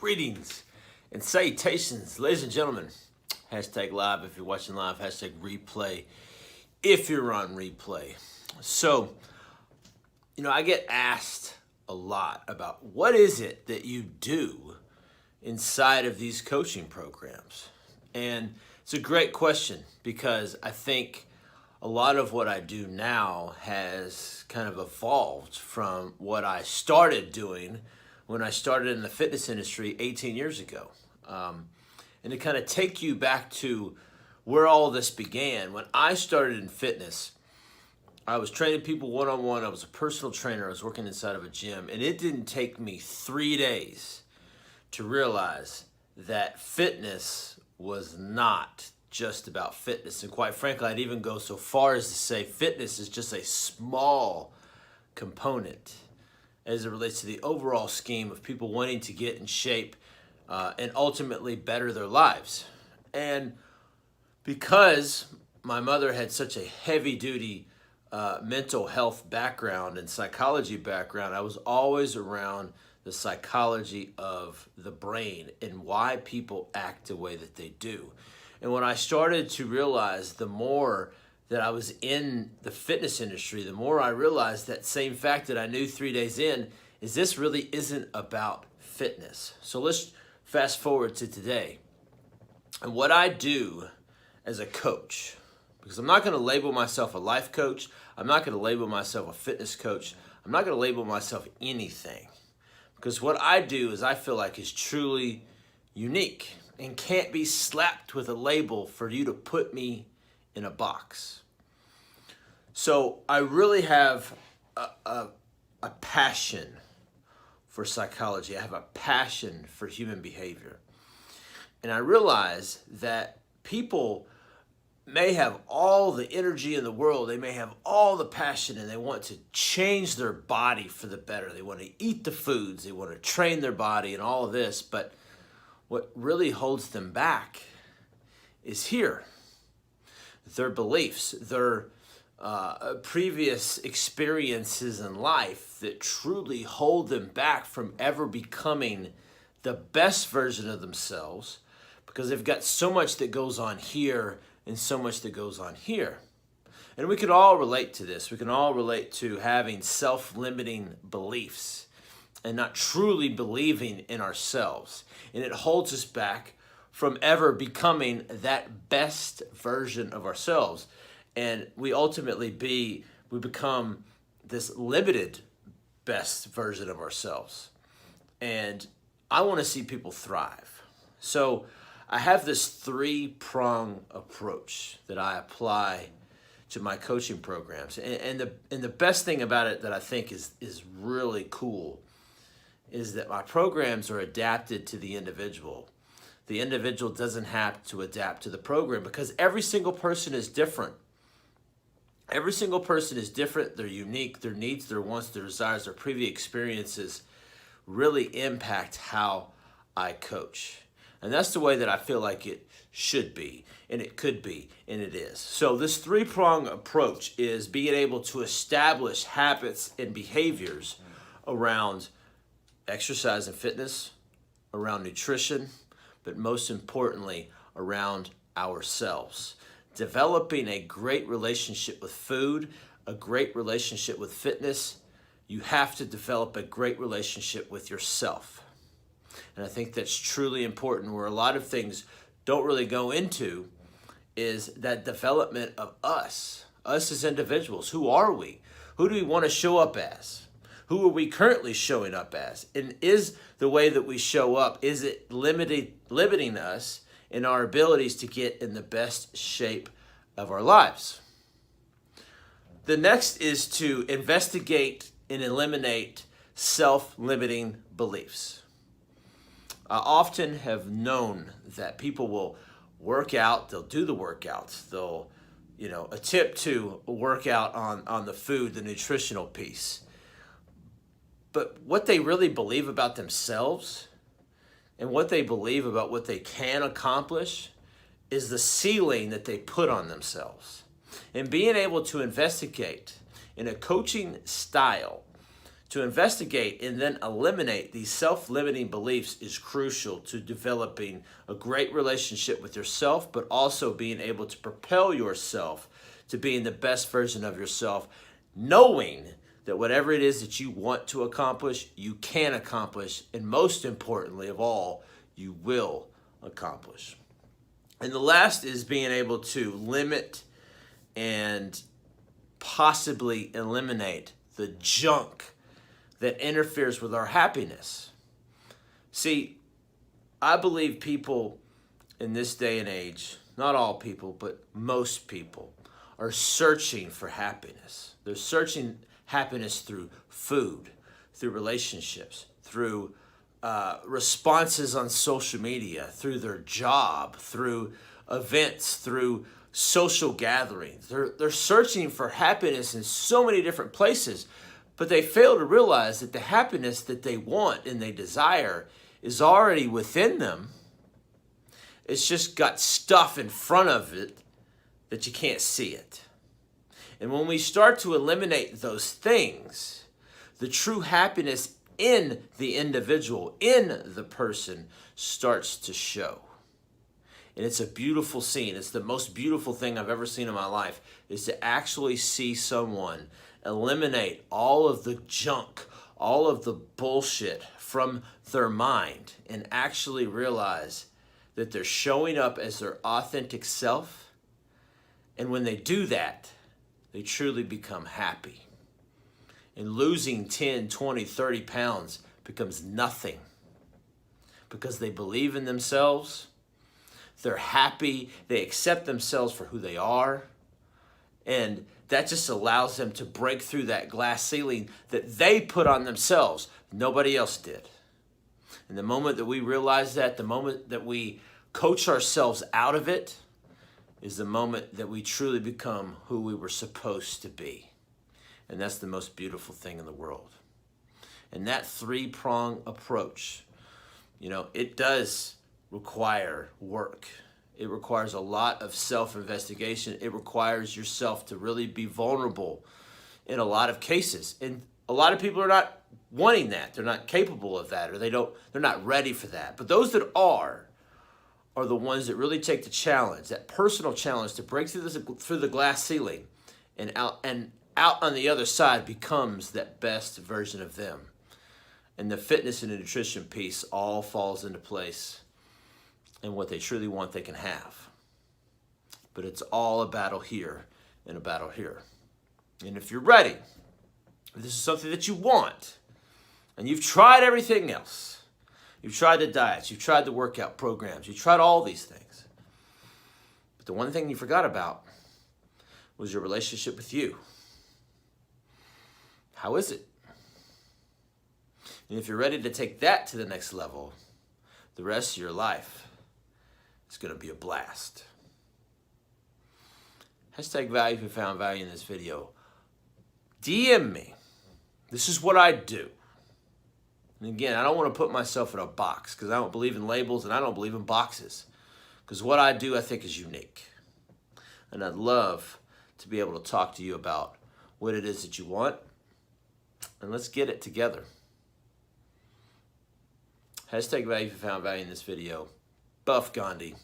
Greetings and salutations, ladies and gentlemen. Hashtag live if you're watching live, hashtag replay if you're on replay. So, I get asked a lot about what is it that you do inside of these coaching programs? And it's a great question because I think a lot of what I do now has kind of evolved from what I started doing when I started in the fitness industry 18 years ago. And to kind of take you back to where all this began, when I started in fitness, I was training people one-on-one. I was a personal trainer. I was working inside of a gym. And it didn't take me 3 days to realize that fitness was not just about fitness. And quite frankly, I'd even go so far as to say fitness is just a small component as it relates to the overall scheme of people wanting to get in shape and ultimately better their lives. And because my mother had such a heavy-duty mental health background and psychology background, I was always around the psychology of the brain and why people act the way that they do. And when I started to realize the more that I was in the fitness industry, the more I realized that same fact that I knew 3 days in is this really isn't about fitness. So let's fast forward to today. And what I do as a coach, because I'm not going to label myself a life coach, I'm not going to label myself a fitness coach, I'm not going to label myself anything. Because what I do is I feel like is truly unique and can't be slapped with a label for you to put me in a box. So I really have a passion for psychology. I have a passion for human behavior. And I realize that people may have all the energy in the world, they may have all the passion, and they want to change their body for the better. They want to eat the foods, they want to train their body and all of this, but what really holds them back is here. Their beliefs, their previous experiences in life that truly hold them back from ever becoming the best version of themselves, because they've got so much that goes on here and so much that goes on here. And we can all relate to this. We can all relate to having self-limiting beliefs and not truly believing in ourselves. And it holds us back from ever becoming that best version of ourselves. And we ultimately become this limited best version of ourselves. And I want to see people thrive. So I have this 3-prong approach that I apply to my coaching programs. And the best thing about it that I think is really cool is that my programs are adapted to the individual. The individual doesn't have to adapt to the program because every single person is different. Every single person is different. They're unique. Their needs, their wants, their desires, their previous experiences really impact how I coach. And that's the way that I feel like it should be, and it could be, and it is. So this 3-prong approach is being able to establish habits and behaviors around exercise and fitness, around nutrition, but most importantly, around ourselves. Developing a great relationship with food, a great relationship with fitness, you have to develop a great relationship with yourself. And I think that's truly important. Where a lot of things don't really go into is that development of us as individuals. Who are we? Who do we want to show up as? Who are we currently showing up as? And is the way that we show up, is it limiting us in our abilities to get in the best shape of our lives? The next is to investigate and eliminate self-limiting beliefs. I often have known that people will work out, they'll do the workouts, they'll attempt to work out on the food, the nutritional piece. But what they really believe about themselves and what they believe about what they can accomplish is the ceiling that they put on themselves. And being able to investigate in a coaching style To investigate and then eliminate these self-limiting beliefs is crucial to developing a great relationship with yourself, but also being able to propel yourself to being the best version of yourself, knowing that whatever it is that you want to accomplish, you can accomplish, and most importantly of all, you will accomplish. And the last is being able to limit and possibly eliminate the junk that interferes with our happiness. See, I believe people in this day and age, not all people, but most people, are searching for happiness. They're searching happiness through food, through relationships, through responses on social media, through their job, through events, through social gatherings. They're searching for happiness in so many different places, but they fail to realize that the happiness that they want and they desire is already within them. It's just got stuff in front of it that you can't see it. And when we start to eliminate those things, the true happiness in the individual, in the person, starts to show. And it's a beautiful scene. It's the most beautiful thing I've ever seen in my life, is to actually see someone eliminate all of the junk, all of the bullshit from their mind, and actually realize that they're showing up as their authentic self. And when they do that, they truly become happy. And losing 10, 20, 30 pounds becomes nothing, because they believe in themselves. They're happy. They accept themselves for who they are. And that just allows them to break through that glass ceiling that they put on themselves. Nobody else did. And the moment that we realize that, the moment that we coach ourselves out of it, is the moment that we truly become who we were supposed to be. And that's the most beautiful thing in the world. And that three-prong approach, it does require work. It requires a lot of self-investigation. It requires yourself to really be vulnerable in a lot of cases. And a lot of people are not wanting that. They're not capable of that, or they're not ready for that. But those that are the ones that really take the challenge, that personal challenge, to break through the glass ceiling and out on the other side becomes that best version of them. And the fitness and the nutrition piece all falls into place. And what they truly want, they can have. But it's all a battle here and a battle here. And if you're ready, if this is something that you want, and you've tried everything else, you've tried the diets, you've tried the workout programs, you've tried all these things, but the one thing you forgot about was your relationship with you. How is it? And if you're ready to take that to the next level, the rest of your life, it's going to be a blast. Hashtag value if you found value in this video. DM me. This is what I do. And again, I don't want to put myself in a box, because I don't believe in labels and I don't believe in boxes. Because what I do, I think, is unique. And I'd love to be able to talk to you about what it is that you want. And let's get it together. Hashtag value if you found value in this video. Buff Gandhi.